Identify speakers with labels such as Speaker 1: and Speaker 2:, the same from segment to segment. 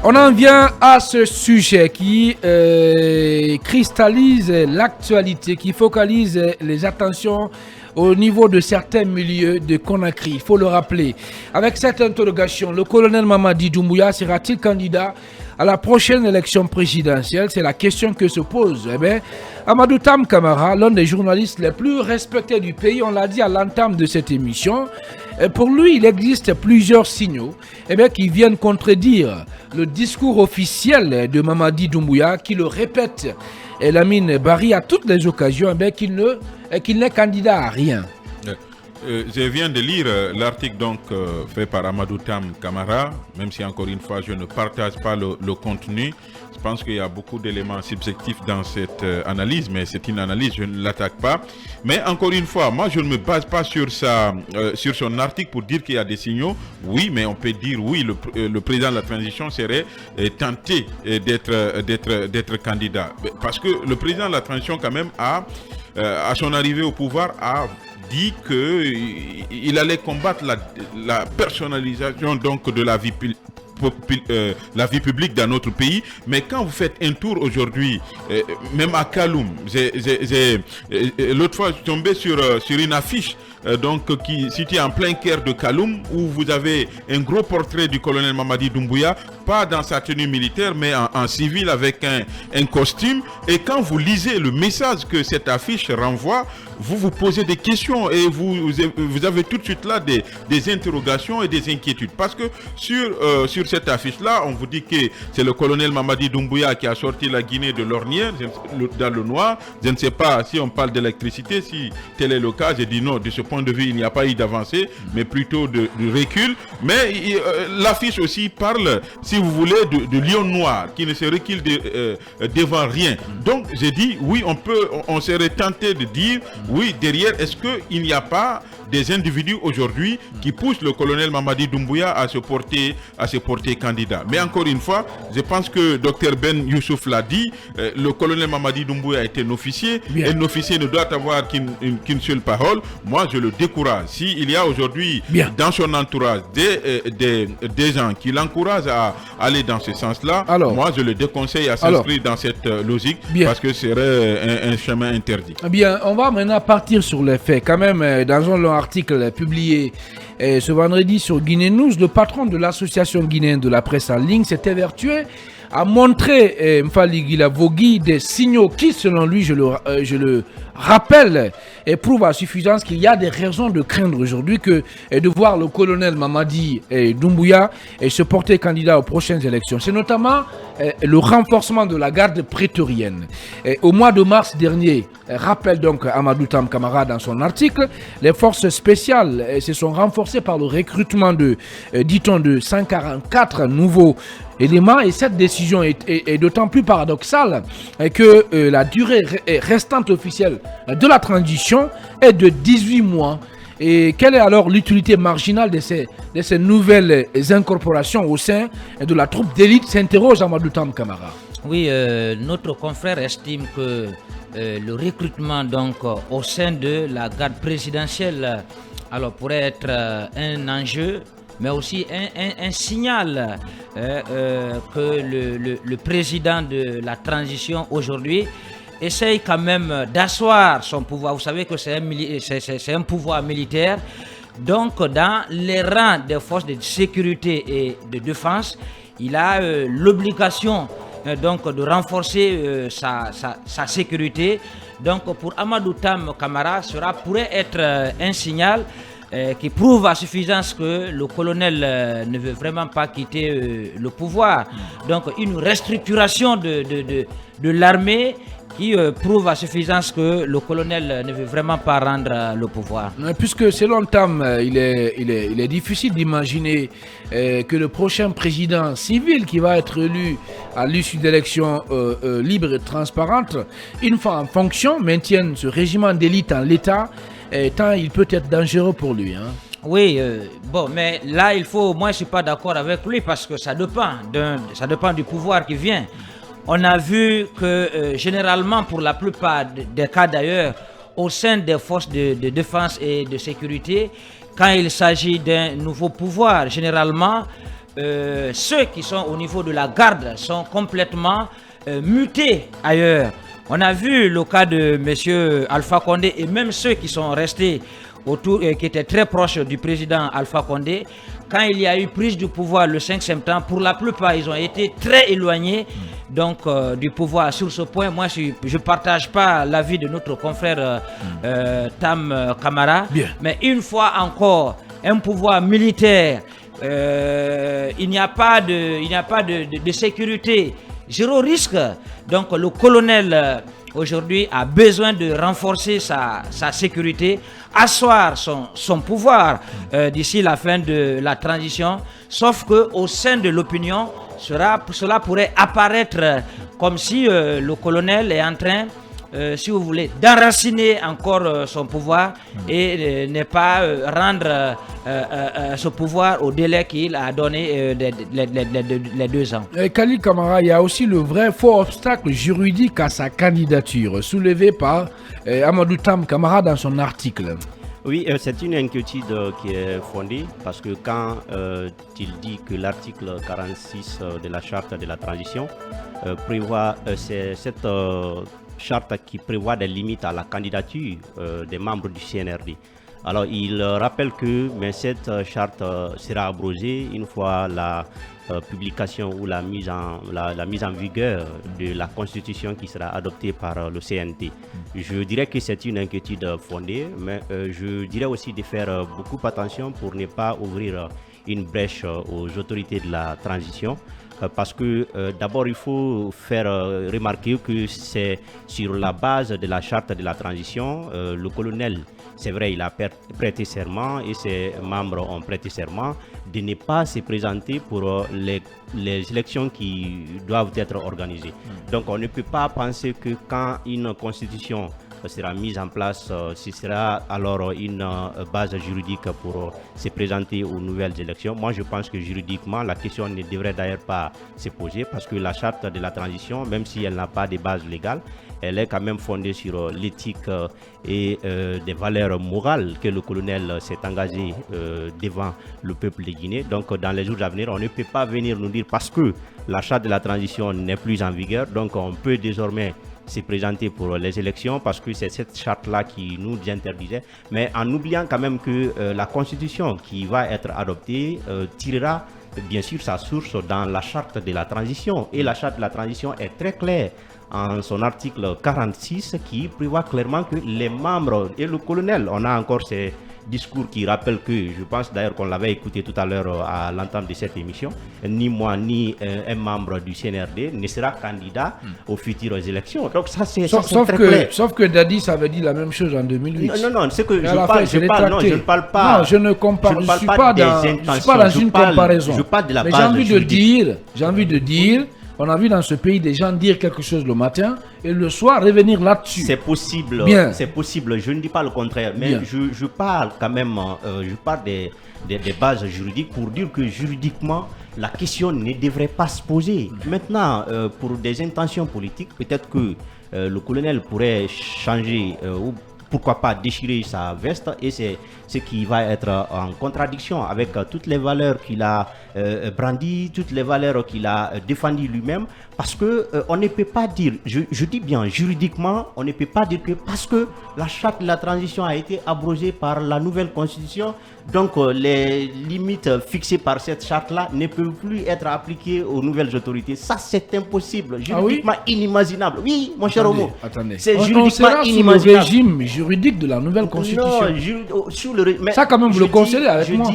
Speaker 1: On en vient à ce sujet qui cristallise l'actualité, qui focalise les attentions au niveau de certains milieux de Conakry. Il faut le rappeler. Avec cette interrogation, le colonel Mamadi Doumbouya sera-t-il candidat à la prochaine élection présidentielle? C'est la question que se pose. Amadou Tam Camara, l'un des journalistes les plus respectés du pays, on l'a dit à l'entame de cette émission, pour lui, il existe plusieurs signaux qui viennent contredire le discours officiel de Mamadi Doumbouya, qui le répète, Lamine Barry, à toutes les occasions, qu'il n'est candidat à rien.
Speaker 2: Je viens de lire l'article fait par Amadou Tam Camara, même si encore une fois je ne partage pas le contenu. Je pense qu'il y a beaucoup d'éléments subjectifs dans cette analyse, mais c'est une analyse, je ne l'attaque pas. Mais encore une fois, moi je ne me base pas sur son article pour dire qu'il y a des signaux. Oui, mais on peut dire oui, le président de la transition serait tenté d'être candidat. Parce que le président de la transition quand même à son arrivée au pouvoir a dit qu'il allait combattre la personnalisation de la vie publique dans notre pays. Mais quand vous faites un tour aujourd'hui, même à Kaloum, l'autre fois je suis tombé sur une affiche qui située en plein cœur de Kaloum, où vous avez un gros portrait du colonel Mamadi Doumbouya, pas dans sa tenue militaire mais en civil avec un costume. Et quand vous lisez le message que cette affiche renvoie, vous vous posez des questions et vous avez tout de suite là des interrogations et des inquiétudes. Parce que sur cette affiche-là, on vous dit que c'est le colonel Mamadi Doumbouya qui a sorti la Guinée de l'ornière, dans le noir. Je ne sais pas si on parle d'électricité, si tel est le cas. J'ai dit non, de ce point de vue, il n'y a pas eu d'avancée, mais plutôt de recul. Mais l'affiche aussi parle, si vous voulez, de lion noir qui ne se recule devant rien. Donc, j'ai dit, oui, on serait tenté de dire, oui, derrière, est-ce qu'il n'y a pas des individus aujourd'hui qui poussent le colonel Mamadi Doumbouya à se porter candidat. Mais encore une fois, je pense que Dr Ben Youssouf l'a dit, le colonel Mamadi Doumbouya est un officier. Et un officier ne doit avoir qu'une seule parole. Moi, je le décourage. S'il y a aujourd'hui dans son entourage des gens qui l'encouragent à aller dans ce sens-là, moi, je le déconseille à s'inscrire dans cette logique parce que ce serait un chemin interdit.
Speaker 1: Bien, on va maintenant partir sur les faits. Quand même, dans un long article publié ce vendredi sur Guinée News, le patron de l'association guinéenne de la presse en ligne s'était évertué à montrer Mfali Vogui des signaux qui, selon lui, je le rappelle, et prouve à suffisance qu'il y a des raisons de craindre aujourd'hui de voir le colonel Mamadi Doumbouya se porter candidat aux prochaines élections. C'est notamment le renforcement de la garde prétorienne. Au mois de mars dernier, rappelle donc Amadou Tam Camara dans son article, les forces spéciales se sont renforcées par le recrutement dit-on, de 144 nouveaux éléments, et cette décision est d'autant plus paradoxale que la durée restante officielle de la transition est de 18 mois. Et quelle est alors l'utilité marginale de ces nouvelles incorporations au sein de la troupe d'élite, s'interroge Amadou Tam Camara.
Speaker 3: Oui, notre confrère estime que le recrutement au sein de la garde présidentielle pourrait être un enjeu, mais aussi un signal que le président de la transition aujourd'hui essaye quand même d'asseoir son pouvoir. Vous savez que c'est un pouvoir militaire. Donc, dans les rangs des forces de sécurité et de défense, il a l'obligation de renforcer sa sécurité. Donc, pour Amadou Tam Camara, pourrait être un signal qui prouve à suffisance que le colonel ne veut vraiment pas quitter le pouvoir. Donc une restructuration de l'armée qui prouve à suffisance que le colonel ne veut vraiment pas rendre le pouvoir.
Speaker 1: Puisque selon Tam, il est difficile d'imaginer que le prochain président civil qui va être élu à l'issue d'élections libres et transparentes, une fois en fonction, maintienne ce régiment d'élite en l'état, tant il peut être dangereux pour lui.
Speaker 3: Oui, mais là, moi je ne suis pas d'accord avec lui parce que ça dépend du pouvoir qui vient. On a vu que généralement, pour la plupart des cas d'ailleurs, au sein des forces de défense et de sécurité, quand il s'agit d'un nouveau pouvoir, généralement, ceux qui sont au niveau de la garde sont complètement mutés ailleurs. On a vu le cas de M. Alpha Condé et même ceux qui sont restés autour, qui étaient très proches du président Alpha Condé. Quand il y a eu prise du pouvoir le 5 septembre, pour la plupart, ils ont été très éloignés donc, du pouvoir. Sur ce point, moi, je ne partage pas l'avis de notre confrère Tam Camara.
Speaker 1: Bien.
Speaker 3: Mais une fois encore, un pouvoir militaire, il n'y a pas de sécurité, zéro risque. Donc le colonel aujourd'hui a besoin de renforcer sa sécurité, asseoir son pouvoir d'ici la fin de la transition, sauf qu'au sein de l'opinion, cela pourrait apparaître comme si le colonel est en train, si vous voulez, d'enraciner encore son pouvoir et ne pas rendre ce pouvoir au délai qu'il a donné les 2 ans.
Speaker 1: Khalil Camara, il y a aussi le vrai fort obstacle juridique à sa candidature, soulevé par Amadou Tam Camara dans son article.
Speaker 4: Oui, c'est une inquiétude qui est fondée parce que quand il dit que l'article 46 de la charte de la transition prévoit cette charte qui prévoit des limites à la candidature des membres du CNRD. Alors il rappelle que cette charte sera abrogée une fois la publication ou la mise en vigueur de la constitution qui sera adoptée par le CNT. Je dirais que c'est une inquiétude fondée, mais je dirais aussi de faire beaucoup attention pour ne pas ouvrir une brèche aux autorités de la transition. Parce que d'abord il faut faire remarquer que c'est sur la base de la charte de la transition, le colonel, c'est vrai, il a prêté serment et ses membres ont prêté serment de ne pas se présenter pour les élections qui doivent être organisées. Donc on ne peut pas penser que quand une constitution sera mise en place, ce sera alors une base juridique pour se présenter aux nouvelles élections. Moi, je pense que juridiquement, la question ne devrait d'ailleurs pas se poser parce que la charte de la transition, même si elle n'a pas de base légale, elle est quand même fondée sur l'éthique et des valeurs morales que le colonel s'est engagé devant le peuple de Guinée. Donc, dans les jours à venir, on ne peut pas venir nous dire parce que la charte de la transition n'est plus en vigueur, donc on peut désormais se présenter pour les élections parce que c'est cette charte-là qui nous interdisait, mais en oubliant quand même que la constitution qui va être adoptée tirera bien sûr sa source dans la charte de la transition et la charte de la transition est très claire en son article 46 qui prévoit clairement que les membres et le colonel, on a encore ces discours qui rappellent que, je pense d'ailleurs qu'on l'avait écouté tout à l'heure à l'entame de cette émission, ni moi ni un membre du CNRD ne sera candidat aux futures élections. Donc ça c'est très clair.
Speaker 1: Sauf que Dadis avait dit la même chose en 2008.
Speaker 4: Non, c'est que je ne parle pas.
Speaker 1: Non, je ne compare, je suis pas dans une comparaison.
Speaker 4: Je parle de la
Speaker 1: mais
Speaker 4: base
Speaker 1: j'ai envie de dire, on a vu dans ce pays des gens dire quelque chose le matin et le soir revenir là-dessus.
Speaker 4: C'est possible.
Speaker 1: Bien.
Speaker 4: C'est possible. Je ne dis pas le contraire. Mais je parle quand même, je parle des bases juridiques pour dire que juridiquement, la question ne devrait pas se poser. Maintenant, pour des intentions politiques, peut-être que le colonel pourrait changer ou pourquoi pas déchirer sa veste et c'est ce qui va être en contradiction avec toutes les valeurs qu'il a brandies, toutes les valeurs qu'il a défendues lui-même parce que on ne peut pas dire, je dis bien juridiquement, on ne peut pas dire que parce que la charte de la transition a été abrogée par la nouvelle constitution, donc les limites fixées par cette charte-là ne peuvent plus être appliquées aux nouvelles autorités. Ça c'est impossible, juridiquement inimaginable. Oui, mon cher Homo.
Speaker 1: C'est juridiquement inimaginable. Le régime juridique de la nouvelle constitution.
Speaker 4: Non, mais
Speaker 1: ça quand même vous le concédez avec moi.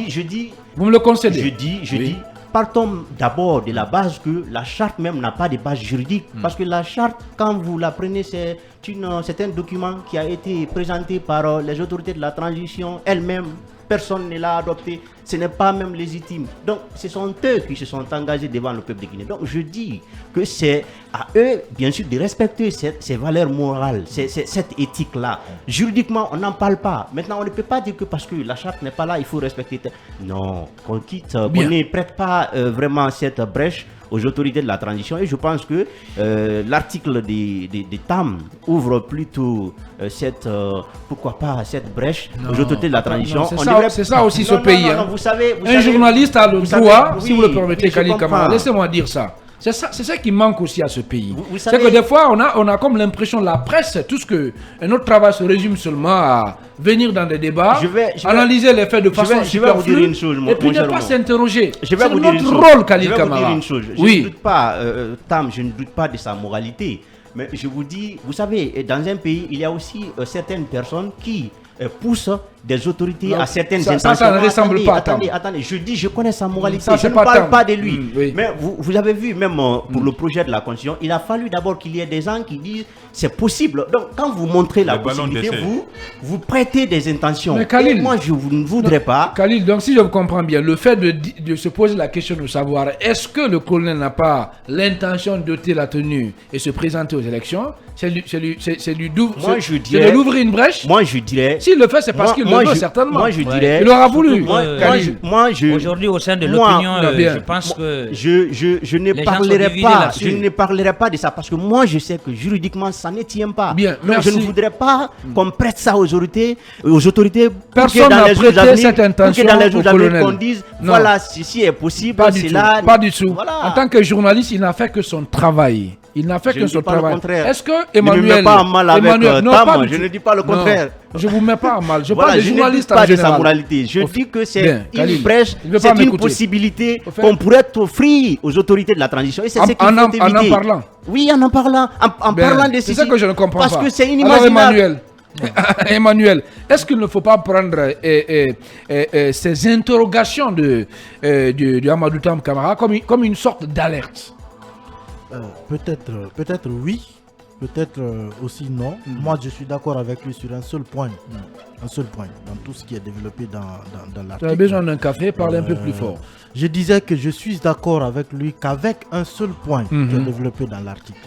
Speaker 1: Vous me le concédez.
Speaker 4: Je dis, partons d'abord de la base que la charte même n'a pas de base juridique. Parce que la charte, quand vous la prenez, c'est un document qui a été présenté par les autorités de la transition elles-mêmes. Personne ne l'a adopté, ce n'est pas même légitime. Donc, ce sont eux qui se sont engagés devant le peuple de Guinée. Donc, je dis que c'est à eux, bien sûr, de respecter ces valeurs morales, cette éthique-là. Juridiquement, on n'en parle pas. Maintenant, on ne peut pas dire que parce que la charte n'est pas là, il faut respecter. Non, qu'on quitte, qu'on ne prête pas vraiment cette brèche aux autorités de la transition et je pense que l'article des TAM ouvre plutôt pourquoi pas cette brèche aux autorités de la transition.
Speaker 1: C'est ça aussi ce pays. Un journaliste a le droit, si vous le permettez,
Speaker 4: oui,
Speaker 1: Khalil Kamara, laissez-moi dire ça. C'est ça qui manque aussi à ce pays. C'est que des fois, on a comme l'impression, la presse, tout ce que notre travail se résume seulement à venir dans des débats, analyser les faits de façon superflue, et puis ne pas s'interroger. C'est notre rôle, Khalil Kamara.
Speaker 4: Je vais vous dire une chose. Je ne doute pas, Tam, je ne doute pas de sa moralité. Mais je vous dis, vous savez, dans un pays, il y a aussi certaines personnes qui poussent des autorités à certaines intentions.
Speaker 1: Ça ne ressemble pas.
Speaker 4: Attendez, je dis, je connais sa moralité, je ne parle pas de lui.
Speaker 1: Oui.
Speaker 4: Mais vous avez vu, même pour le projet de la Constitution, il a fallu d'abord qu'il y ait des gens qui disent c'est possible. Donc, quand vous montrez la possibilité, vous prêtez des intentions.
Speaker 1: Mais Khalil,
Speaker 4: moi, je ne voudrais pas.
Speaker 1: Khalil, donc si je vous comprends bien, le fait de se poser la question de savoir est-ce que le colonel n'a pas l'intention d'ôter la tenue et se présenter aux élections, c'est de l'ouvrir une brèche.
Speaker 4: Moi, je dirais.
Speaker 1: S'il le fait, c'est parce qu'il le veut, certainement.
Speaker 4: Moi, je dirais.
Speaker 1: Il aura voulu.
Speaker 3: Aujourd'hui, au sein de l'opinion, je pense que.
Speaker 4: Je ne parlerai pas de ça parce que moi, je sais que juridiquement, ça ne tient pas.
Speaker 1: Bien,
Speaker 4: donc, je ne voudrais pas qu'on prête ça aux autorités.
Speaker 1: Personne n'a prêté cette intention au colonel.
Speaker 4: Qu'on dise, voilà, ceci est possible.
Speaker 1: Pas du tout. En tant que journaliste, il n'a fait que son travail. Il n'a fait que son travail. Est-ce que Emmanuel...
Speaker 4: Je ne me mets pas en mal avec Tam, je ne dis pas le contraire.
Speaker 1: Je ne vous mets pas en mal. Je parle de journaliste en général.
Speaker 4: Je ne dis pas de sa moralité. Je dis que c'est une brèche, c'est une possibilité qu'on pourrait offrir aux autorités de la transition. Et c'est ce qu'il faut éviter.
Speaker 1: En parlant.
Speaker 4: Oui, en parlant. En parlant de ceci.
Speaker 1: C'est ça que je ne comprends pas.
Speaker 4: Parce que c'est inimaginable.
Speaker 1: Emmanuel, est-ce qu'il ne faut pas prendre ces interrogations de Amadou Tam Kamara comme une sorte d'alerte?
Speaker 5: Peut-être oui, peut-être aussi non. Moi, je suis d'accord avec lui sur un seul point. Un seul point dans tout ce qui est développé dans l'article.
Speaker 1: Tu as besoin d'un café, parle un peu plus fort.
Speaker 5: Je disais que je suis d'accord avec lui qu'avec un seul point qui est développé dans l'article.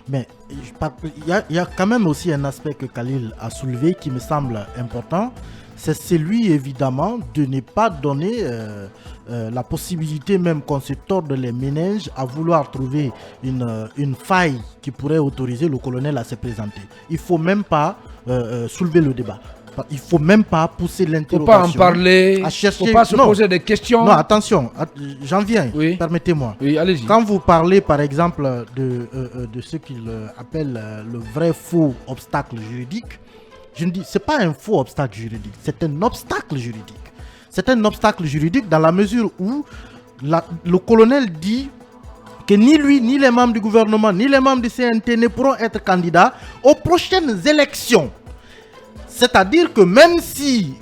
Speaker 5: Mais il y a quand même aussi un aspect que Khalil a soulevé qui me semble important. C'est celui, évidemment, de ne pas donner la possibilité même qu'on se torde les méninges à vouloir trouver une faille qui pourrait autoriser le colonel à se présenter. Il ne faut même pas soulever le débat. Il ne faut même pas pousser l'interrogation.
Speaker 1: Il ne faut pas en parler, il ne faut pas se poser des questions.
Speaker 5: Non, attention, j'en viens, permettez-moi.
Speaker 1: Oui, allez-y.
Speaker 5: Quand vous parlez, par exemple, de ce qu'il appelle le vrai faux obstacle juridique, je ne dis, ce n'est pas un faux obstacle juridique, c'est un obstacle juridique. C'est un obstacle juridique dans la mesure où le colonel dit que ni lui, ni les membres du gouvernement, ni les membres du CNT ne pourront être candidats aux prochaines élections. C'est-à-dire que même si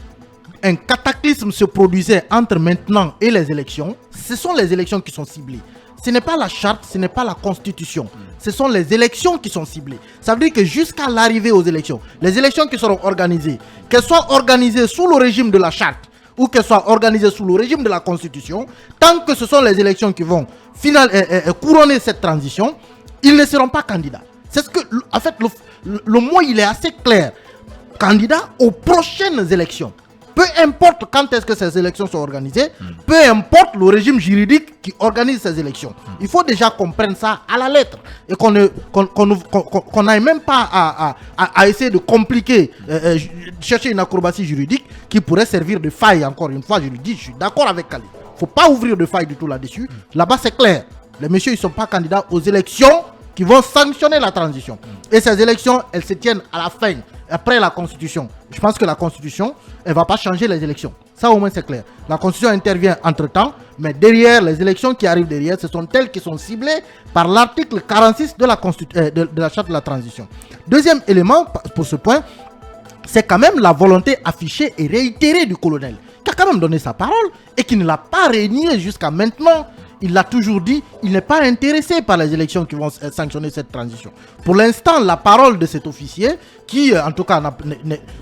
Speaker 5: un cataclysme se produisait entre maintenant et les élections, ce sont les élections qui sont ciblées. Ce n'est pas la charte, ce n'est pas la constitution. Ce sont les élections qui sont ciblées. Ça veut dire que jusqu'à l'arrivée aux élections, les élections qui seront organisées, qu'elles soient organisées sous le régime de la charte ou qu'elles soient organisées sous le régime de la constitution, tant que ce sont les élections qui vont couronner cette transition, ils ne seront pas candidats. C'est ce que, en fait, le mot il est assez clair. Candidat aux prochaines élections. Peu importe quand est-ce que ces élections sont organisées, peu importe le régime juridique qui organise ces élections. Il faut déjà qu'on prenne ça à la lettre et qu'on n'aille même pas à essayer de compliquer, chercher une acrobatie juridique qui pourrait servir de faille. Encore une fois, je le dis, je suis d'accord avec Khalil. Il ne faut pas ouvrir de faille du tout là-dessus. Là-bas, c'est clair. Les messieurs, ils ne sont pas candidats aux élections qui vont sanctionner la transition. Et ces élections, elles se tiennent à la fin, après la Constitution. Je pense que la Constitution, elle ne va pas changer les élections. Ça, au moins, c'est clair. La Constitution intervient entre-temps, mais derrière, les élections qui arrivent derrière, ce sont elles qui sont ciblées par l'article 46 de la Charte de la transition. Deuxième élément, pour ce point, c'est quand même la volonté affichée et réitérée du colonel, qui a quand même donné sa parole et qui ne l'a pas reniée jusqu'à maintenant. Il l'a toujours dit, il n'est pas intéressé par les élections qui vont sanctionner cette transition. Pour l'instant, la parole de cet officier, qui en tout cas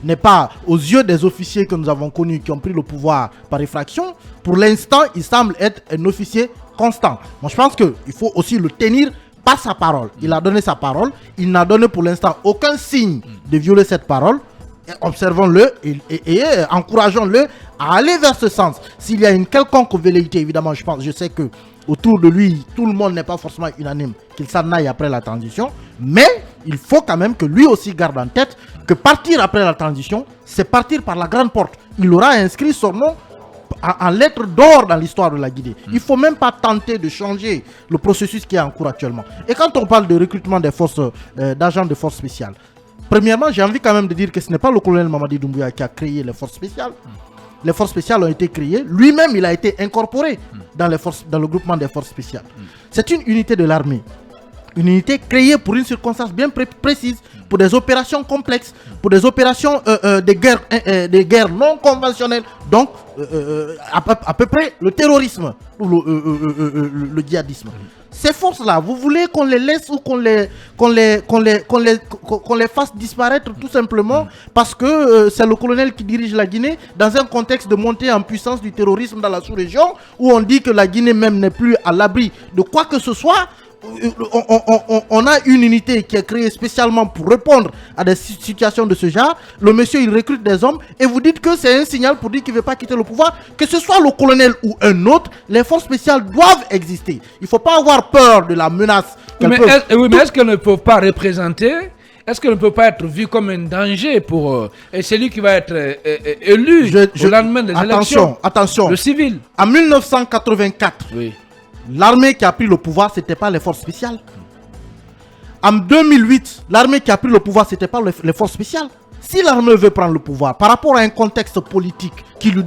Speaker 5: n'est pas aux yeux des officiers que nous avons connus, qui ont pris le pouvoir par effraction, pour l'instant, il semble être un officier constant. Moi, je pense qu'il faut aussi le tenir par sa parole. Il a donné sa parole, il n'a donné pour l'instant aucun signe de violer cette parole. Observons-le et encourageons-le à aller vers ce sens. S'il y a une quelconque velléité, évidemment, je sais que autour de lui, tout le monde n'est pas forcément unanime qu'il s'en aille après la transition, mais il faut quand même que lui aussi garde en tête que partir après la transition, c'est partir par la grande porte. Il aura inscrit son nom en lettres d'or dans l'histoire de la Guinée. Il ne faut même pas tenter de changer le processus qui est en cours actuellement. Et quand on parle de recrutement des forces, d'agents de forces spéciales, premièrement, j'ai envie quand même de dire que ce n'est pas le colonel Mamadi Doumbouya qui a créé les forces spéciales. Les forces spéciales ont été créées. Lui-même, il a été incorporé dans le groupement des forces spéciales. C'est une unité de l'armée. Une unité créée pour une circonstance bien précise, pour des opérations complexes, pour des opérations de guerre non conventionnelles. Donc, à peu près le terrorisme ou le djihadisme. Ces forces-là, vous voulez qu'on les laisse ou qu'on les fasse disparaître tout simplement parce que c'est le colonel qui dirige la Guinée dans un contexte de montée en puissance du terrorisme dans la sous-région où on dit que la Guinée même n'est plus à l'abri de quoi que ce soit. On a une unité qui est créée spécialement pour répondre à des situations de ce genre. Le monsieur, il recrute des hommes et vous dites que c'est un signal pour dire qu'il ne veut pas quitter le pouvoir. Que ce soit le colonel ou un autre, les forces spéciales doivent exister. Il ne faut pas avoir peur de la menace.
Speaker 1: Mais est-ce qu'elles ne peuvent pas représenter? Est-ce qu'elle ne peut pas être vue comme un danger pour celui qui va être élu au lendemain des élections?
Speaker 5: Attention.
Speaker 1: Le civil.
Speaker 5: En 1984, l'armée qui a pris le pouvoir, ce n'était pas les forces spéciales. En 2008, l'armée qui a pris le pouvoir, ce n'était pas les forces spéciales. Si l'armée veut prendre le pouvoir par rapport à un contexte politique qui lui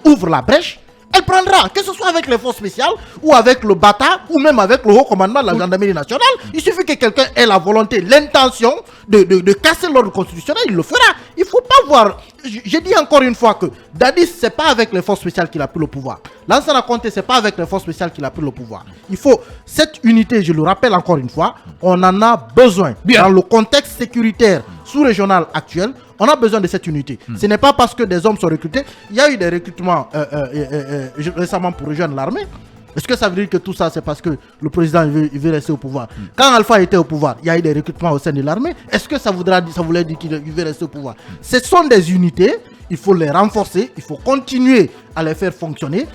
Speaker 5: ouvre la brèche, elle prendra, que ce soit avec les forces spéciales ou avec le BATA ou même avec le haut commandement de la gendarmerie nationale. Il suffit que quelqu'un ait la volonté, l'intention de casser l'ordre constitutionnel, il le fera. Il ne faut pas voir. J'ai dit encore une fois que Dadis, ce n'est pas avec les forces spéciales qu'il a pris le pouvoir. Lansana Conté, ce n'est pas avec les forces spéciales qu'il a pris le pouvoir. Il faut cette unité, je le rappelle encore une fois, on en a besoin. Dans le contexte sécuritaire sous-régional actuel, on a besoin de cette unité. Ce n'est pas parce que des hommes sont recrutés. Il y a eu des recrutements récemment pour rejoindre l'armée. Est-ce que ça veut dire que tout ça, c'est parce que le président il veut rester au pouvoir? Quand Alpha était au pouvoir, il y a eu des recrutements au sein de l'armée. Est-ce que ça voulait dire qu'il veut rester au pouvoir? Ce sont des unités, il faut les renforcer, il faut continuer à les faire fonctionner.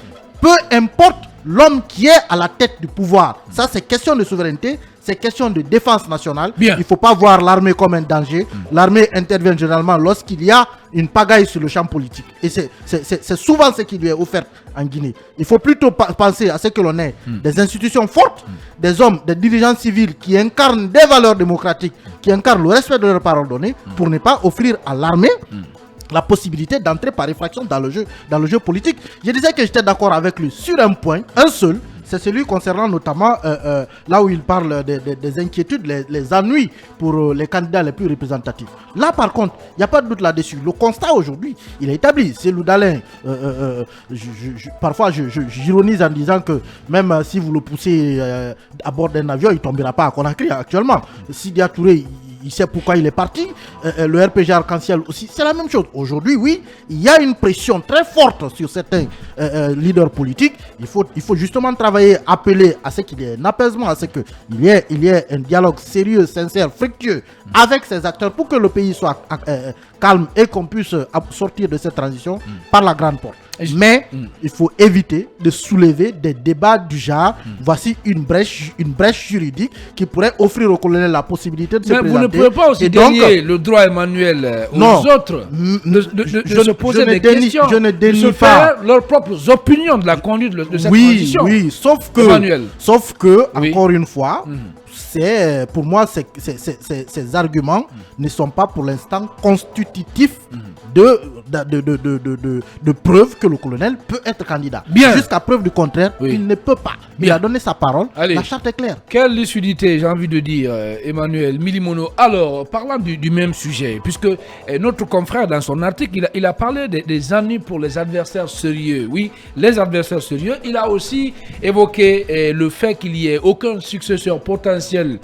Speaker 5: Peu importe l'homme qui est à la tête du pouvoir. Ça, c'est question de souveraineté. C'est question de défense nationale. Il ne faut pas voir l'armée comme un danger. L'armée intervient généralement lorsqu'il y a une pagaille sur le champ politique. Et c'est souvent ce qui lui est offert en Guinée. Il faut plutôt penser à ce que l'on ait des institutions fortes, des hommes, des dirigeants civils qui incarnent des valeurs démocratiques, qui incarnent le respect de leurs paroles données, pour ne pas offrir à l'armée la possibilité d'entrer par effraction dans le jeu politique. Je disais que j'étais d'accord avec lui sur un point, un seul. C'est celui concernant notamment là où il parle des inquiétudes, les ennuis pour les candidats les plus représentatifs. Là par contre, il n'y a pas de doute là-dessus. Le constat aujourd'hui, il est établi. C'est Loudalin. Parfois, j'ironise en disant que même si vous le poussez à bord d'un avion, il ne tombera pas à Conakry actuellement. Sidia Touré, il sait pourquoi il est parti. Le RPG Arc-en-Ciel aussi, c'est la même chose. Aujourd'hui, oui, il y a une pression très forte sur certains leaders politiques. Il faut justement travailler, appeler à ce qu'il y ait un apaisement, à ce qu'il y ait un dialogue sérieux, sincère, fructueux avec ces acteurs pour que le pays soit calme et qu'on puisse sortir de cette transition par la grande porte. Mais il faut éviter de soulever des débats du genre voici une brèche juridique qui pourrait offrir au colonel la possibilité de se présenter.
Speaker 1: Mais vous ne pouvez pas aussi dénier le droit Emmanuel aux autres de se poser des questions, de se faire leurs propres opinions de la conduite de cette transition.
Speaker 5: Oui, sauf que encore une fois, pour moi, ces arguments ne sont pas pour l'instant constitutifs de preuve que le colonel peut être candidat. Jusqu'à preuve du contraire, il ne peut pas. Il a donné sa parole. La charte est claire.
Speaker 1: Quelle lucidité, j'ai envie de dire, Emmanuel Milimono. Alors, parlant du même sujet, puisque notre confrère, dans son article, il a parlé des ennuis pour les adversaires sérieux. Oui, les adversaires sérieux. Il a aussi évoqué le fait qu'il n'y ait aucun successeur potentiel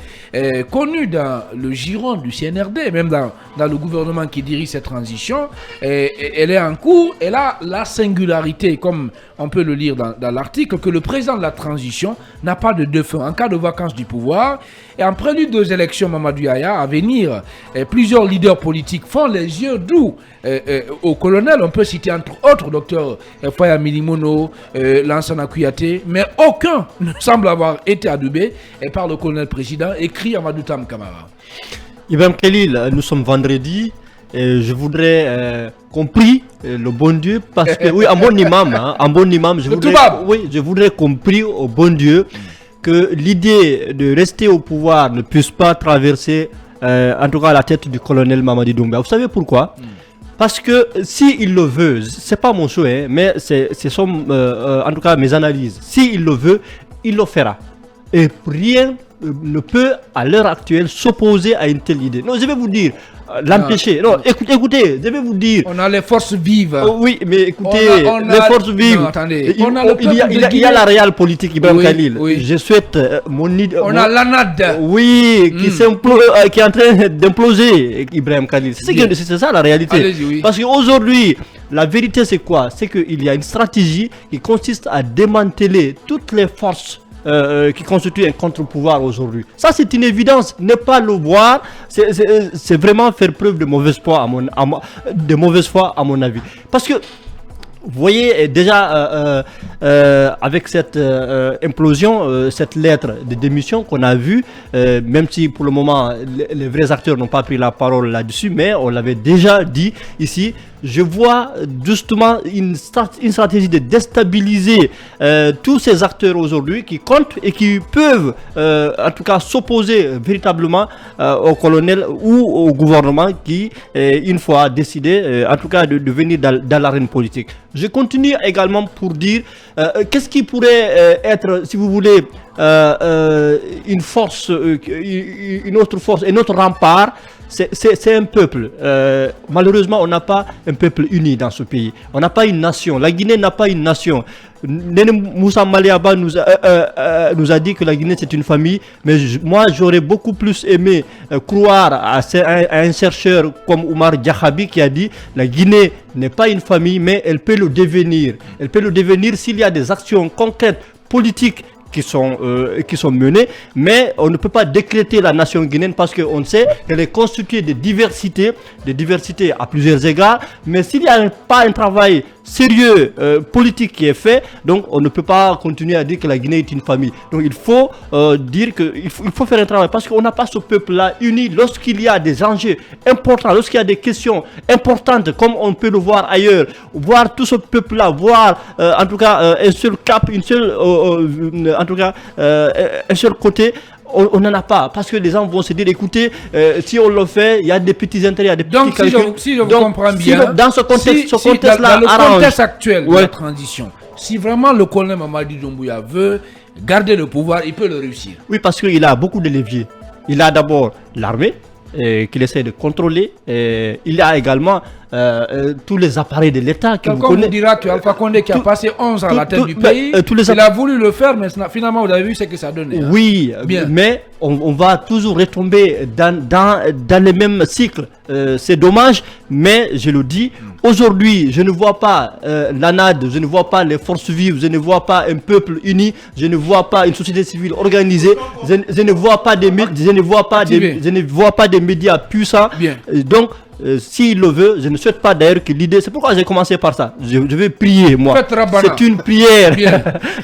Speaker 1: connu dans le giron du CNRD, même dans le gouvernement qui dirige cette transition. Elle est en cours. Et là, la singularité, comme on peut le lire dans l'article, que le président de la transition n'a pas de défunt en cas de vacance du pouvoir. Et en prélude aux élections Mamadou Yaya à venir, plusieurs leaders politiques font les yeux doux au colonel. On peut citer entre autres Dr Faya Milimono, Lansana Kouyaté, mais aucun ne semble avoir été adoubé par le colonel président, écrit Amadou Tam Kamara.
Speaker 6: Ibram Khalil, nous sommes vendredi.
Speaker 4: je voudrais qu'on prie le bon Dieu, parce que oui, un bon imam, je voudrais qu'on prie au bon Dieu que l'idée de rester au pouvoir ne puisse pas traverser en tout cas la tête du colonel Mamadi Doumbouya. Vous savez pourquoi? Parce que s'il le veut, c'est pas mon souhait, mais c'est en tout cas mes analyses. S'il le veut, il le fera. Et rien ne peut à l'heure actuelle s'opposer à une telle idée. Non, je vais vous dire, l'empêcher. Non, écoutez, je vais vous dire.
Speaker 1: On a les forces vives.
Speaker 4: Oui, mais écoutez, les forces vives.
Speaker 1: Non, attendez.
Speaker 4: Il y a la réelle politique, Ibrahim Khalil.
Speaker 1: Oui.
Speaker 4: Je souhaite mon idée.
Speaker 1: On a l'ANAD.
Speaker 4: Oui, qui est en train d'imploser, Ibrahim Khalil. C'est ça la réalité.
Speaker 1: Allez-y, oui.
Speaker 4: Parce qu'aujourd'hui, la vérité c'est quoi? C'est qu'il y a une stratégie qui consiste à démanteler toutes les forces qui constitue un contre-pouvoir aujourd'hui. Ça, c'est une évidence. Ne pas le voir, c'est vraiment faire preuve de mauvaise foi, à mon avis. Parce que, vous voyez, déjà, avec cette implosion, cette lettre de démission qu'on a vue, même si pour le moment, les vrais acteurs n'ont pas pris la parole là-dessus, mais on l'avait déjà dit ici, je vois justement une stratégie de déstabiliser tous ces acteurs aujourd'hui qui comptent et qui peuvent en tout cas s'opposer véritablement au colonel ou au gouvernement qui une fois décidé en tout cas de venir dans l'arène politique. Je continue également pour dire qu'est-ce qui pourrait être, si vous voulez, une force, une autre force, un autre rempart. C'est un peuple. Malheureusement, on n'a pas un peuple uni dans ce pays. On n'a pas une nation. La Guinée n'a pas une nation. Nene Moussa Maliaba nous a dit que la Guinée c'est une famille, mais moi j'aurais beaucoup plus aimé croire à un chercheur comme Oumar Diakhabi qui a dit la Guinée n'est pas une famille, mais elle peut le devenir. Elle peut le devenir s'il y a des actions concrètes, politiques, qui sont menées, mais on ne peut pas décréter la nation guinéenne parce qu'on sait qu'elle est constituée de diversités à plusieurs égards, mais s'il n'y a pas un travail sérieux politique qui est fait, donc on ne peut pas continuer à dire que la Guinée est une famille. Donc il faut dire qu'il faut faire un travail parce qu'on n'a pas ce peuple-là uni lorsqu'il y a des enjeux importants, lorsqu'il y a des questions importantes comme on peut le voir ailleurs, voir tout ce peuple-là, voir en tout cas un seul cap, une seule en tout cas un seul côté. On n'en a pas parce que les gens vont se dire écoutez, si on le fait, il y a des petits intérêts, il y a des petits calculs.
Speaker 1: Donc si je vous comprends bien,
Speaker 4: dans ce contexte,
Speaker 1: dans le contexte actuel de la transition, si vraiment le colonel Mamadi Doumbouya veut garder le pouvoir, il peut le réussir.
Speaker 4: Oui, parce qu'il a beaucoup de leviers. Il a d'abord l'armée qu'il essaie de contrôler. Il y a également tous les appareils de l'État que vous connaissez.
Speaker 1: Comme dira Alpha Condé qui a passé 11 ans à la tête du pays, il a voulu le faire, mais finalement vous avez vu ce que ça donnait.
Speaker 4: Oui, bien. Mais on va toujours retomber dans les mêmes cycles. C'est dommage, mais je le dis, aujourd'hui, je ne vois pas l'ANAD, je ne vois pas les forces vives, je ne vois pas un peuple uni, je ne vois pas une société civile organisée, je ne vois pas je ne vois pas des médias puissants.
Speaker 1: Bien.
Speaker 4: Donc, s'il le veut, je ne souhaite pas d'ailleurs que l'idée, c'est pourquoi j'ai commencé par ça. Je vais prier, moi. C'est une prière.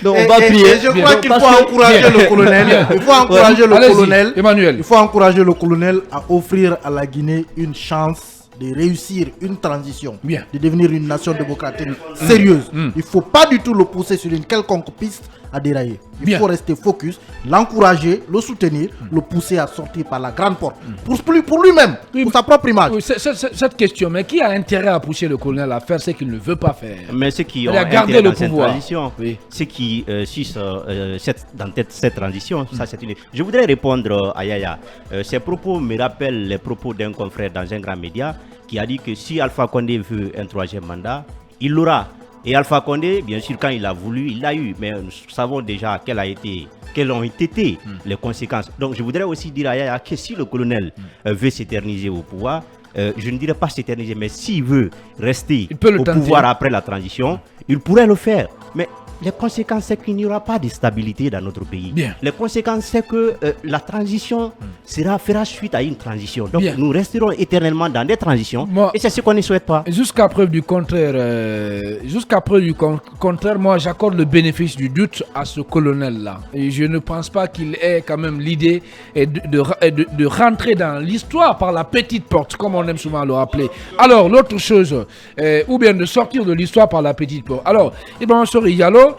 Speaker 4: Donc on va prier.
Speaker 5: Et je crois qu'il faut encourager le colonel. Il faut encourager le colonel.
Speaker 1: Emmanuel.
Speaker 5: Il faut encourager le colonel à offrir à la Guinée une chance de réussir une transition,
Speaker 1: bien,
Speaker 5: de devenir une nation démocratique sérieuse. Il ne faut pas du tout le pousser sur une quelconque piste à dérailler. Il faut rester focus, l'encourager, le soutenir, le pousser à sortir par la grande porte. Pour lui-même, pour sa propre image.
Speaker 1: Oui, cette question, mais qui a intérêt à pousser le colonel à faire ce qu'il ne veut pas faire?
Speaker 4: Mais ceux qui ont
Speaker 1: intérêt
Speaker 4: dans
Speaker 1: le
Speaker 4: cette
Speaker 1: pouvoir.
Speaker 4: transition, ceux qui suivent dans cette transition, ça c'est une... Je voudrais répondre à Yaya. Ces propos me rappellent les propos d'un confrère dans un grand média qui a dit que si Alpha Condé veut un troisième mandat, il l'aura. Et Alpha Condé, bien sûr, quand il a voulu, il l'a eu. Mais nous savons déjà quelles ont été les conséquences. Donc je voudrais aussi dire à Yaya que si le colonel veut s'éterniser au pouvoir, je ne dirais pas s'éterniser, mais s'il veut rester au pouvoir après la transition, il pourrait le faire. Mais les conséquences, c'est qu'il n'y aura pas de stabilité dans notre pays.
Speaker 1: Bien.
Speaker 4: Les conséquences, c'est que la transition fera suite à une transition. Donc,
Speaker 1: Bien.
Speaker 4: nous resterons éternellement dans des transitions.
Speaker 1: Moi-
Speaker 4: Et c'est ce qu'on ne souhaite pas.
Speaker 1: Jusqu'à preuve du contraire, moi j'accorde le bénéfice du doute à ce colonel-là. Et je ne pense pas qu'il ait quand même l'idée de rentrer dans l'histoire par la petite porte, comme on aime souvent le rappeler. Alors, l'autre chose, ou bien de sortir de l'histoire par la petite porte. Alors, Ibrahima Sori Diallo,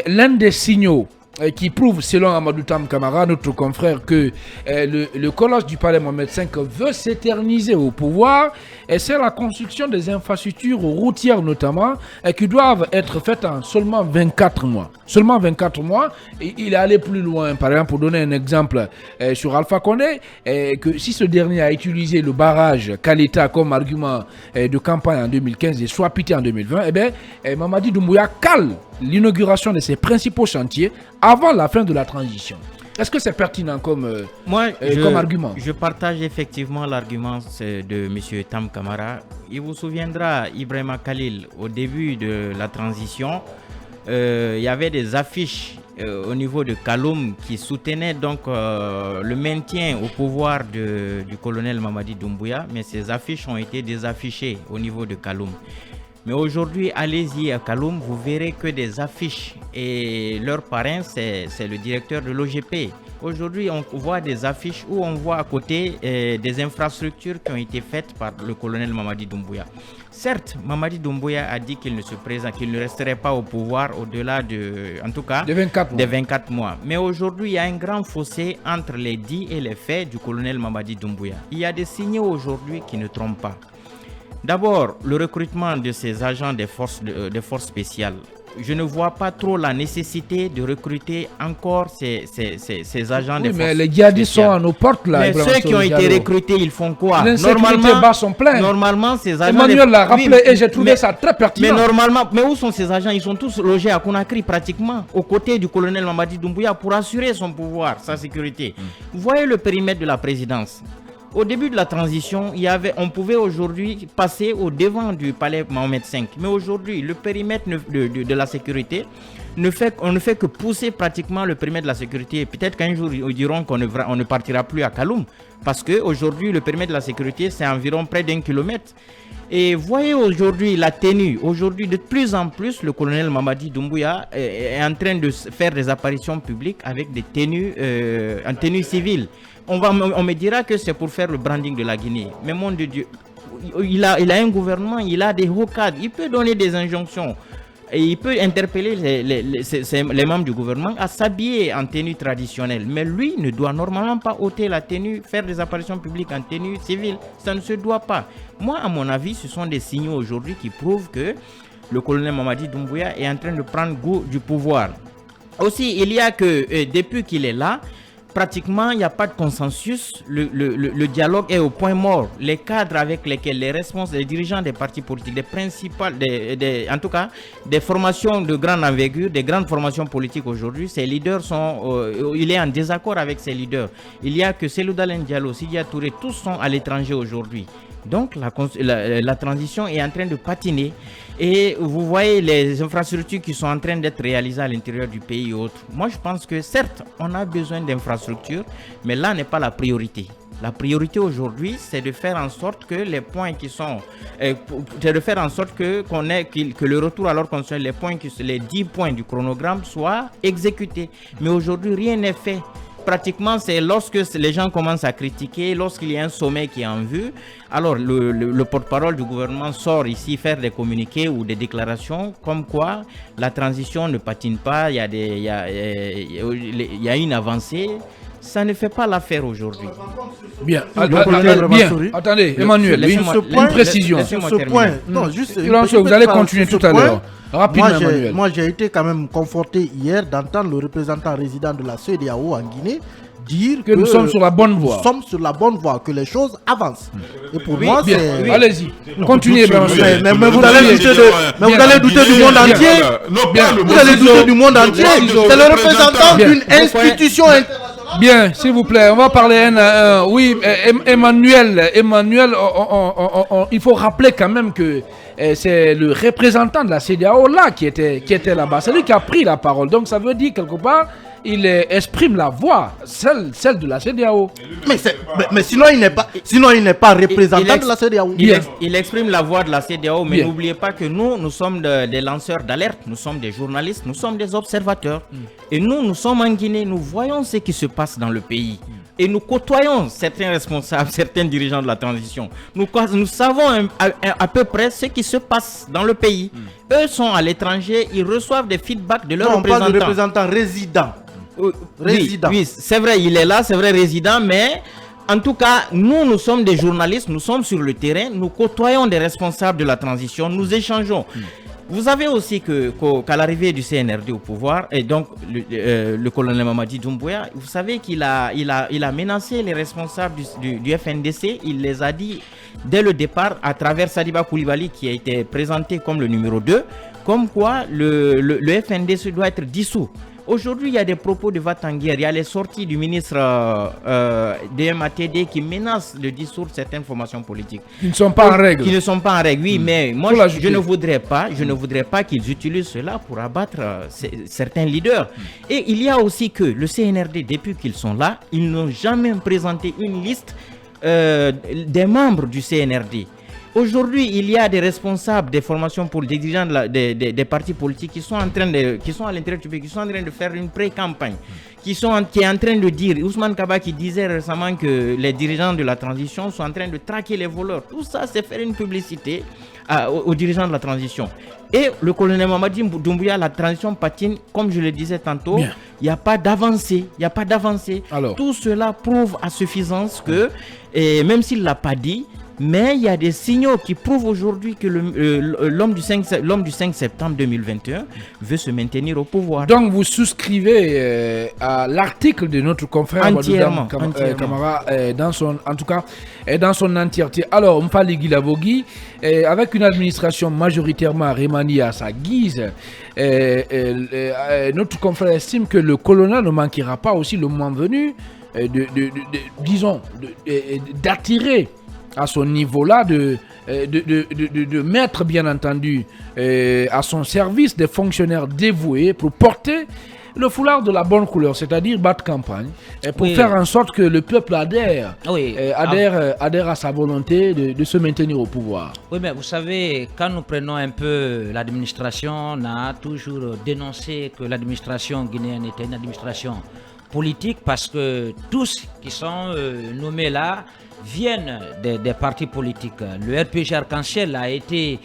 Speaker 1: l'un des signaux qui prouve, selon Amadou Tam Kamara, notre confrère, que le collège du palais Mohamed V veut s'éterniser au pouvoir, et c'est la construction des infrastructures routières notamment, qui doivent être faites en seulement 24 mois. Seulement 24 mois, et il est allé plus loin. Par exemple, pour donner un exemple sur Alpha Condé, que si ce dernier a utilisé le barrage Kaleta comme argument de campagne en 2015 et soit pité en 2020, eh bien, Mamadi Doumbouya cale l'inauguration de ses principaux chantiers avant la fin de la transition. Est-ce que c'est pertinent comme argument?
Speaker 6: Je partage effectivement l'argument de M. Tam Kamara. Il vous souviendra, Ibrahima Khalil, au début de la transition, il y avait des affiches au niveau de Kaloum qui soutenaient donc le maintien au pouvoir du colonel Mamadi Doumbouya, mais ces affiches ont été désaffichées au niveau de Kaloum. Mais aujourd'hui, allez-y à Kaloum, vous verrez que des affiches et leur parrain, c'est le directeur de l'OGP. Aujourd'hui, on voit des affiches où on voit à côté des infrastructures qui ont été faites par le colonel Mamadi Doumbouya. Certes, Mamadi Doumbouya a dit qu'il ne resterait pas au pouvoir au-delà de 24 mois. Mais aujourd'hui, il y a un grand fossé entre les dits et les faits du colonel Mamadi Doumbouya. Il y a des signaux aujourd'hui qui ne trompent pas. D'abord, le recrutement de ces agents des forces spéciales. Je ne vois pas trop la nécessité de recruter encore ces agents des forces spéciales.
Speaker 1: Mais les djihadistes sont à nos portes là.
Speaker 6: Mais ceux qui ont été recrutés, ils font quoi?
Speaker 1: L'insécurité bat son plein.
Speaker 6: Normalement, ces agents...
Speaker 1: Emmanuel l'a rappelé et j'ai trouvé ça très pertinent.
Speaker 6: Mais où sont ces agents? Ils sont tous logés à Conakry pratiquement, aux côtés du colonel Mamadi Doumbouya pour assurer son pouvoir, sa sécurité. Vous voyez le périmètre de la présidence. Au début de la transition, on pouvait aujourd'hui passer au devant du palais Mohamed V. Mais aujourd'hui, le périmètre de la sécurité, on ne fait que pousser pratiquement le périmètre de la sécurité. Peut-être qu'un jour, ils diront qu'on ne partira plus à Kaloum. Parce qu'aujourd'hui, le périmètre de la sécurité, c'est environ près d'1 kilomètre. Et voyez aujourd'hui la tenue. Aujourd'hui, de plus en plus, le colonel Mamadi Doumbouya est en train de faire des apparitions publiques avec des tenues en tenue civile. On me dira que c'est pour faire le branding de la Guinée. Mais mon Dieu, il a un gouvernement, il a des hauts cadres, il peut donner des injonctions. Et il peut interpeller les membres du gouvernement à s'habiller en tenue traditionnelle. Mais lui ne doit normalement pas ôter la tenue, faire des apparitions publiques en tenue civile. Ça ne se doit pas. Moi, à mon avis, ce sont des signaux aujourd'hui qui prouvent que le colonel Mamadi Doumbouya est en train de prendre goût du pouvoir. Aussi, il y a que depuis qu'il est là, pratiquement, il n'y a pas de consensus. Le dialogue est au point mort. Les cadres avec lesquels les dirigeants des partis politiques, en tout cas, des formations de grande envergure, des grandes formations politiques aujourd'hui, ces leaders il est en désaccord avec ces leaders. Il y a que Cellou Dalein Diallo, Sidya Touré, tous sont à l'étranger aujourd'hui. Donc la transition est en train de patiner et vous voyez les infrastructures qui sont en train d'être réalisées à l'intérieur du pays et autres. Moi je pense que certes on a besoin d'infrastructures, mais là n'est pas la priorité. La priorité aujourd'hui, c'est de faire en sorte que les points qui sont... c'est de faire en sorte que le retour à l'ordre constitutionnel, les 10 points du chronogramme soient exécutés. Mais aujourd'hui, rien n'est fait. Pratiquement, c'est lorsque les gens commencent à critiquer, lorsqu'il y a un sommet qui est en vue, alors le porte-parole du gouvernement sort ici faire des communiqués ou des déclarations comme quoi la transition ne patine pas, il y a une avancée. Ça ne fait pas l'affaire aujourd'hui.
Speaker 1: Bien. Attendez, Emmanuel, une précision.
Speaker 5: Sur ce point, non, juste.
Speaker 1: Vous allez continuer tout à l'heure. Rapidement, Emmanuel.
Speaker 5: Moi, j'ai été quand même conforté hier d'entendre le représentant résident de la CEDEAO en Guinée dire
Speaker 1: que nous sommes sur la bonne voie.
Speaker 5: Nous sommes sur la bonne voie, que les choses avancent. Et pour moi, c'est...
Speaker 1: Oui. Allez-y, continuez.
Speaker 5: Mais vous allez douter du monde entier. Vous allez douter du monde entier. C'est le représentant d'une institution internationale.
Speaker 1: Bien, s'il vous plaît, on va parler oui, Emmanuel, il faut rappeler quand même que c'est le représentant de la CEDEAO là qui était là-bas. C'est lui qui a pris la parole. Donc ça veut dire quelque part, il exprime la voix, celle de la CEDEAO.
Speaker 5: Mais sinon, il n'est pas représentant de la CEDEAO.
Speaker 6: Il exprime la voix de la CEDEAO, mais n'oubliez pas que nous sommes des lanceurs d'alerte, nous sommes des journalistes, nous sommes des observateurs. Et nous sommes en Guinée, nous voyons ce qui se passe dans le pays. Et nous côtoyons certains responsables, certains dirigeants de la transition. Nous savons à peu près ce qui se passe dans le pays. Eux sont à l'étranger, ils reçoivent des feedbacks de leurs représentants.
Speaker 5: On parle de représentants résidents.
Speaker 6: Oui, c'est vrai, il est là, c'est vrai, résident, mais en tout cas, nous sommes des journalistes, nous sommes sur le terrain, nous côtoyons des responsables de la transition, nous échangeons. Vous savez aussi qu'à l'arrivée du CNRD au pouvoir, et donc le colonel Mamadi Doumbouya, vous savez qu'il a menacé les responsables du FNDC, il les a dit dès le départ, à travers Sadiba Koulibaly qui a été présenté comme le numéro 2, comme quoi le FNDC doit être dissous. Aujourd'hui, il y a des propos de va-t-en-guerre. Il y a les sorties du ministre DMATD qui menacent de dissoudre certaines formations politiques.
Speaker 1: Qui ne sont pas en règle.
Speaker 6: Qui ne sont pas en règle, oui, mais moi, je ne voudrais pas qu'ils utilisent cela pour abattre certains leaders. Et il y a aussi que le CNRD, depuis qu'ils sont là, ils n'ont jamais présenté une liste des membres du CNRD. Aujourd'hui, il y a des responsables des formations pour des dirigeants des partis politiques qui sont à l'intérieur du pays, qui sont en train de faire une pré-campagne, qui est en train de dire, Ousmane Kaba qui disait récemment que les dirigeants de la transition sont en train de traquer les voleurs. Tout ça, c'est faire une publicité aux dirigeants de la transition. Et le colonel Mamadi Doumbouya, la transition patine, comme je le disais tantôt, il n'y a pas d'avancée. Tout cela prouve à suffisance que, et même s'il ne l'a pas dit, mais il y a des signaux qui prouvent aujourd'hui que l'homme du 5 septembre 2021 veut se maintenir au pouvoir.
Speaker 1: Donc vous souscrivez à l'article de notre confrère
Speaker 6: entièrement.
Speaker 1: Camara dans son entièreté. Alors, Mpali Guilavogui, avec une administration majoritairement remaniée à sa guise, notre confrère estime que le colonel ne manquera pas aussi le moment venu d'attirer à son niveau-là, de mettre bien entendu à son service des fonctionnaires dévoués pour porter le foulard de la bonne couleur, c'est-à-dire battre campagne, pour faire en sorte que le peuple adhère à sa volonté de se maintenir au pouvoir.
Speaker 3: Oui, mais vous savez, quand nous prenons un peu l'administration, on a toujours dénoncé que l'administration guinéenne était une administration politique parce que tous qui sont nommés là viennent des partis politiques. Le RPG Arc-en-Ciel a été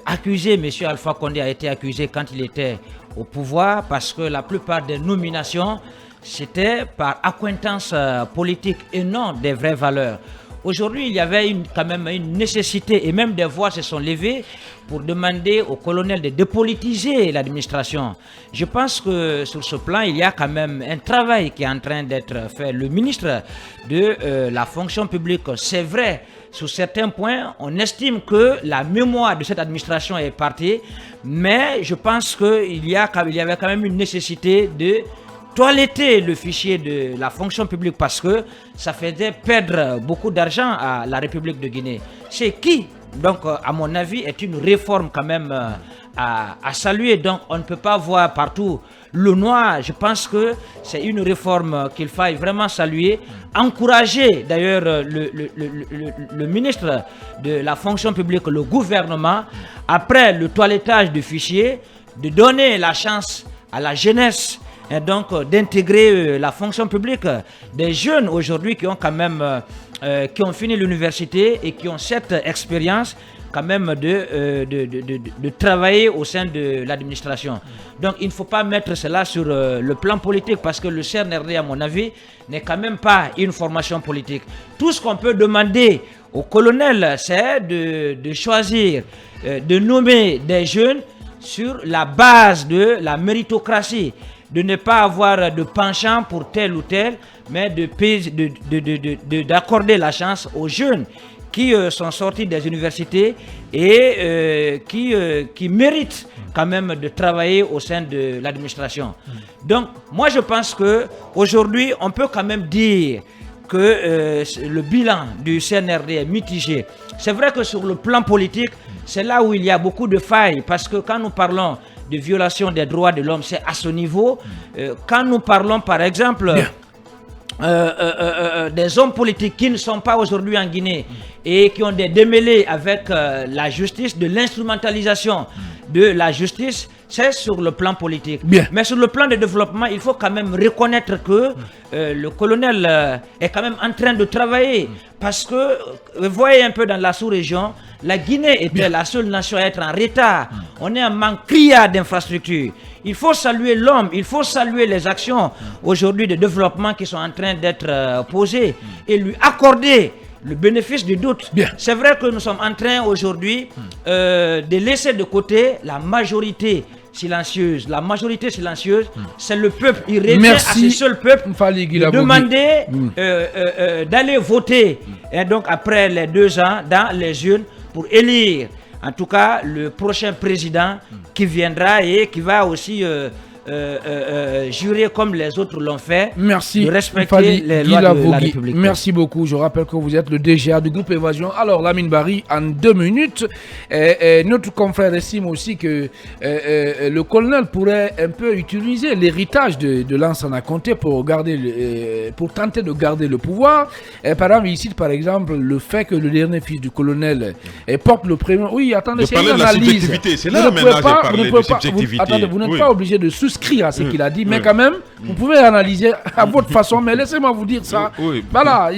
Speaker 3: accusé, M. Alpha Condé a été accusé quand il était au pouvoir parce que la plupart des nominations, c'était par accointance politique et non des vraies valeurs. Aujourd'hui, il y avait quand même une nécessité et même des voix se sont levées pour demander au colonel de dépolitiser l'administration. Je pense que sur ce plan, il y a quand même un travail qui est en train d'être fait. Le ministre de la fonction publique, c'est vrai, sur certains points, on estime que la mémoire de cette administration est partie, mais je pense qu'il y avait quand même une nécessité de toiletter le fichier de la fonction publique parce que ça faisait perdre beaucoup d'argent à la République de Guinée. C'est qui, donc à mon avis, est une réforme quand même à saluer. Donc on ne peut pas voir partout le noir. Je pense que c'est une réforme qu'il faille vraiment saluer. Encourager d'ailleurs le ministre de la fonction publique, le gouvernement, après le toilettage du fichier, de donner la chance à la jeunesse et donc d'intégrer la fonction publique. Des jeunes aujourd'hui qui ont quand même qui ont fini l'université et qui ont cette expérience quand même de travailler au sein de l'administration. Donc il ne faut pas mettre cela sur le plan politique parce que le CNRD, à mon avis, n'est quand même pas une formation politique. Tout ce qu'on peut demander au colonel, c'est de choisir, de nommer des jeunes sur la base de la méritocratie, de ne pas avoir de penchant pour tel ou tel, mais d'accorder la chance aux jeunes qui sont sortis des universités et qui méritent quand même de travailler au sein de l'administration. Donc, moi je pense qu'aujourd'hui, on peut quand même dire que le bilan du CNRD est mitigé. C'est vrai que sur le plan politique, c'est là où il y a beaucoup de failles, parce que quand nous parlons de violation des droits de l'homme, c'est à ce niveau. Quand nous parlons, par exemple, des hommes politiques qui ne sont pas aujourd'hui en Guinée et qui ont des démêlés avec la justice, de l'instrumentalisation de la justice, c'est sur le plan politique.
Speaker 1: Bien.
Speaker 3: Mais sur le plan de développement, il faut quand même reconnaître que le colonel est quand même en train de travailler. Parce que, vous voyez un peu dans la sous-région, la Guinée était la seule nation à être en retard. On est en manque criard d'infrastructures. Il faut saluer l'homme, il faut saluer les actions aujourd'hui de développement qui sont en train d'être posées et lui accorder le bénéfice du doute. C'est vrai que nous sommes en train aujourd'hui de laisser de côté la majorité silencieuse. La majorité silencieuse, c'est le peuple. Il revient à ce seul peuple de demander d'aller voter. Et donc après les 2 ans dans les urnes pour élire en tout cas le prochain président qui viendra et qui va aussi jurer comme les autres l'ont fait.
Speaker 1: Merci.
Speaker 3: De respecter les lois de la République.
Speaker 1: Merci beaucoup. Je rappelle que vous êtes le DGA du groupe Évasion. Alors, Lamine Barry, en 2 minutes, notre confrère estime aussi que le colonel pourrait un peu utiliser l'héritage de Lansana Conté pour tenter de garder le pouvoir. Par exemple, il cite par exemple le fait que le dernier fils du colonel porte le prénom. Oui, attendez, c'est une analyse.
Speaker 2: C'est là maintenant j'ai parlé de subjectivité.
Speaker 1: Attendez, vous n'êtes pas obligé de souscrire à ce qu'il a dit, mais quand même, vous pouvez analyser à votre façon, mais laissez-moi vous dire ça. Voilà,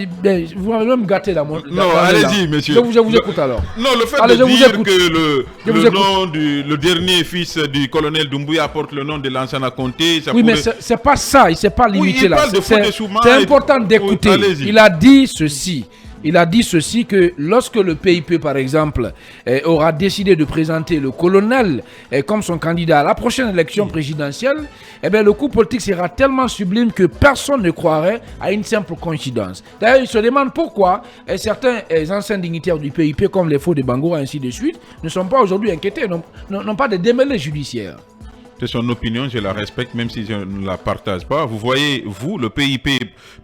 Speaker 1: vous m'avez même gâté dans mon...
Speaker 2: Non, allez-y, monsieur.
Speaker 1: Je vous écoute alors.
Speaker 2: Non, le fait de dire que le nom le dernier fils du colonel Doumbouya porte le nom de Lansana Conté, ça
Speaker 1: oui, mais c'est pas ça, il ne s'est pas limité là. C'est important d'écouter. Il a dit ceci. Il a dit ceci, que lorsque le PIP, par exemple, aura décidé de présenter le colonel comme son candidat à la prochaine élection présidentielle, eh bien, le coup politique sera tellement sublime que personne ne croirait à une simple coïncidence. D'ailleurs, il se demande pourquoi certains anciens dignitaires du PIP, comme les faux de Bangoura, ainsi de suite, ne sont pas aujourd'hui inquiétés, n'ont pas de démêlés judiciaires.
Speaker 2: C'est son opinion, je la respecte, même si je ne la partage pas. Vous voyez, vous, le PIP,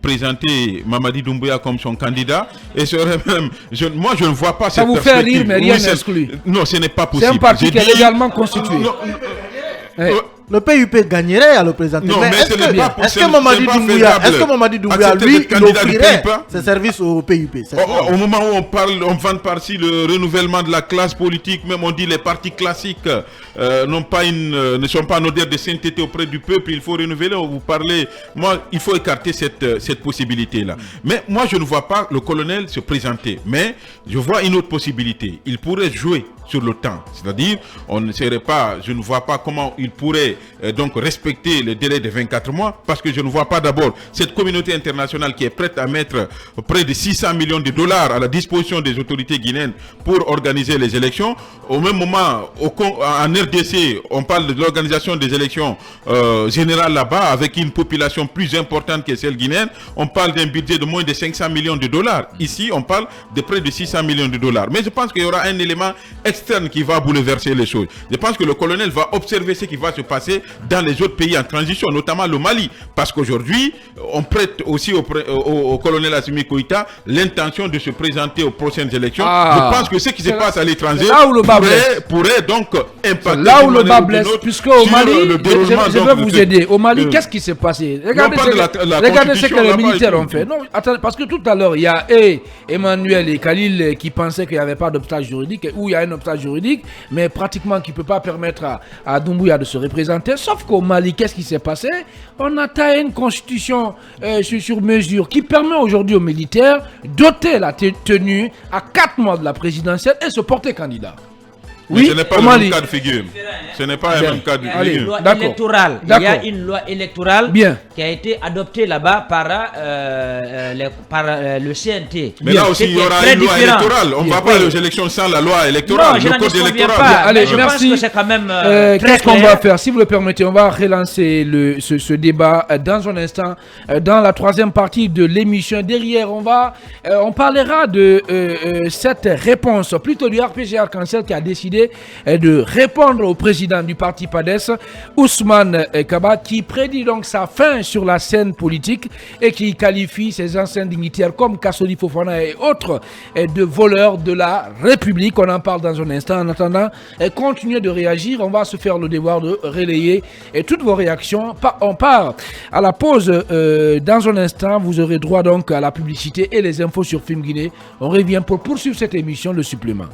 Speaker 2: présenter Mamadi Doumbouya comme son candidat, et serait même... moi, je ne vois pas cette perspective.
Speaker 1: Ça vous fait rire, mais rien n'exclut.
Speaker 2: Non, ce n'est pas possible.
Speaker 1: C'est un parti qui est légalement constitué.
Speaker 5: Le PUP gagnerait à le présenter.
Speaker 2: Non, mais est-ce
Speaker 5: que Mamadi Doumbouya, lui, il offrirait ses services au PUP?
Speaker 2: Au moment où on vante par-ci le renouvellement de la classe politique, même on dit les partis classiques ne sont pas en odeur de sainteté auprès du peuple, il faut renouveler, vous parlez. Moi, il faut écarter cette possibilité-là. Mais moi, je ne vois pas le colonel se présenter. Mais je vois une autre possibilité. Il pourrait jouer sur le temps. C'est-à-dire, je ne vois pas comment il pourrait donc respecter le délai de 24 mois, parce que je ne vois pas d'abord cette communauté internationale qui est prête à mettre près de 600 millions de dollars à la disposition des autorités guinéennes pour organiser les élections. Au même moment, en RDC, on parle de l'organisation des élections générales là-bas avec une population plus importante que celle guinéenne. On parle d'un budget de moins de 500 millions de dollars. Ici, on parle de près de 600 millions de dollars. Mais je pense qu'il y aura un élément externe qui va bouleverser les choses. Je pense que le colonel va observer ce qui va se passer dans les autres pays en transition, notamment le Mali. Parce qu'aujourd'hui, on prête aussi au colonel Assimi Koïta l'intention de se présenter aux prochaines élections. Je pense que ce qui se passe à l'étranger pourrait donc impacter
Speaker 1: là où le bas blesse, puisque au Mali, je vais vous aider. Au Mali, qu'est-ce qui s'est passé? Regardez ce que les militaires ont fait. Non, attendez, parce que tout à l'heure, il y a Emmanuel et Khalil qui pensaient qu'il n'y avait pas d'obstacle juridique, ou il y a un obstacle juridique, mais pratiquement qui ne peut pas permettre à Doumbouya de se représenter. Sauf qu'au Mali, qu'est-ce qui s'est passé? On a taillé une constitution sur mesure qui permet aujourd'hui aux militaires d'ôter la tenue à 4 mois de la présidentielle et se porter candidat.
Speaker 2: Oui, ce n'est pas le même cas de figure. Ce n'est pas le même cas de figure.
Speaker 3: Il y a une loi électorale qui a été adoptée là-bas par le CNT.
Speaker 2: Mais là aussi, il y aura une loi électorale. On ne va pas aux élections sans la loi électorale.
Speaker 3: Non, je n'en souviens pas.
Speaker 1: Allez,
Speaker 3: je pense que c'est quand même
Speaker 1: qu'est-ce qu'on va faire? Si vous le permettez, on va relancer ce débat dans un instant. Dans la troisième partie de l'émission, derrière, on parlera de cette réponse, plutôt du RPG Arc-en-Ciel qui a décidé décidé de répondre au président du parti PADES, Ousmane Kaba, qui prédit donc sa fin sur la scène politique et qui qualifie ses anciens dignitaires comme Kassoli Fofana et autres de voleurs de la République. On en parle dans un instant. En attendant, continuez de réagir. On va se faire le devoir de relayer toutes vos réactions. On part à la pause. Dans un instant, vous aurez droit donc à la publicité et les infos sur Film Guinée. On revient pour poursuivre cette émission, le supplément.